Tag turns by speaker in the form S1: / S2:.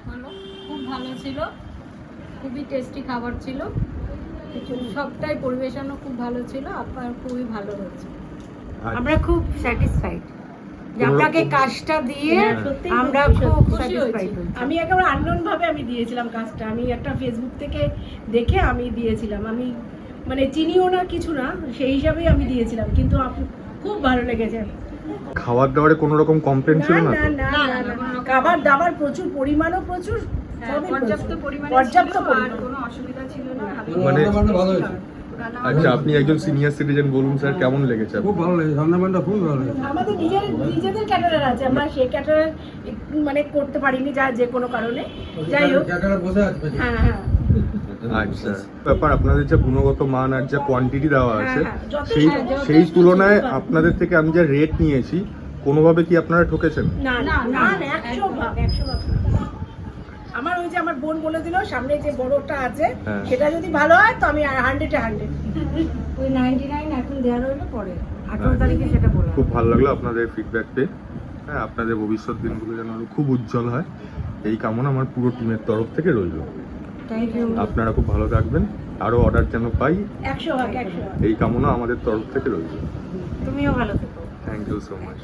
S1: ভালো, খুব ভালো ছিল, খুবই টেস্টি খাবার ছিল, সবটাই পরিবেশনও খুব ভালো ছিল, আপনার খুবই ভালো হয়েছে।
S2: আমরা খুব স্যাটিসফাইড যে আপনাকে কাজটা দিয়ে আমরা খুব
S1: খুশি
S2: স্যাটিসফাইড
S1: হয়েছি।
S2: হয়েছি।
S3: আমি একেবারে আননোন ভাবে আমি দিয়েছিলাম কাজটা, আমি একটা ফেসবুক থেকে দেখে আমি দিয়েছিলাম, আমি মানে চিনিও না কিছু না, সেই হিসাবেই আমি দিয়েছিলাম, কিন্তু খুব ভালো লেগেছে।
S4: খাবার দাবারে কোনো রকম কমপ্লেন ছিল না
S3: না
S4: তো?
S3: না না না, খাবার দাবার প্রচুর, পরিমাণও প্রচুর, সবই
S1: পর্যাপ্ত
S3: প্রচুর।
S1: পরিমাণে
S3: পর্যাপ্ত
S1: ছিল, আর
S3: পরিমাণ।
S1: কোনো অসুবিধা ছিল না।
S4: মানে
S5: ভালো হয়েছে,
S4: আচ্ছা, আপনি একজন সিনিয়র সিটিজেন, বলুন স্যার কেমন লেগেছে
S5: খুব
S4: আপনার?
S5: ভালো লেগেছে, রান্নাবান্না খুব ভালো লেগেছে।
S3: আমাদের নিজেদের ক্যাটারার আছে, আমরা সেই ক্যাটারার মানে করতে পারিনি যে কোনো কারণে, যাই হোক।
S5: ক্যাটারার বসে আছে পেছনে।
S3: হ্যাঁ হ্যাঁ
S4: আচ্ছা, ব্যাপার আপনাদের যে গুণগত মান আর যা কোয়ান্টিটি দেওয়া আছে
S3: হ্যাঁ, যথেষ্ট,
S4: সেই
S3: যথেষ্ট
S4: সেই তুলনায়
S3: ছিল।
S4: আপনাদের থেকে আমি যে রেট নিয়েছি কোনোভাবে কি আপনারা ঠকেছেন?
S3: না
S1: না,
S3: না
S1: না,
S3: না, 100 ভাগ। আমার ওই যে আমার বোন বলে দিল সামনে যে বড়টা আছে,
S4: হ্যাঁ।
S3: সেটা যদি ভালো হয় তো আমি 100-এ 100।
S2: ওই 99 এখন দেওয়া রইলো, পরে 18 তারিখে সেটা বলা
S4: খুব ভালো লাগলো আপনাদের ফিডব্যাক পেয়ে। হ্যাঁ, আপনাদের ভবিষ্যৎ দিনগুলো যেন আরো খুব উজ্জ্বল হয় এই কামনা আমার পুরো টিমের তরফ থেকে রইল।
S2: Thank you.
S4: আপনারা খুব ভালো থাকবেন, আরো অর্ডার যেন পাই
S3: 100 ভাগ।
S4: এই কামনা আমাদের তরফ থেকে রইল।
S2: তুমিও ভালো থেকো।
S4: Thank you so much.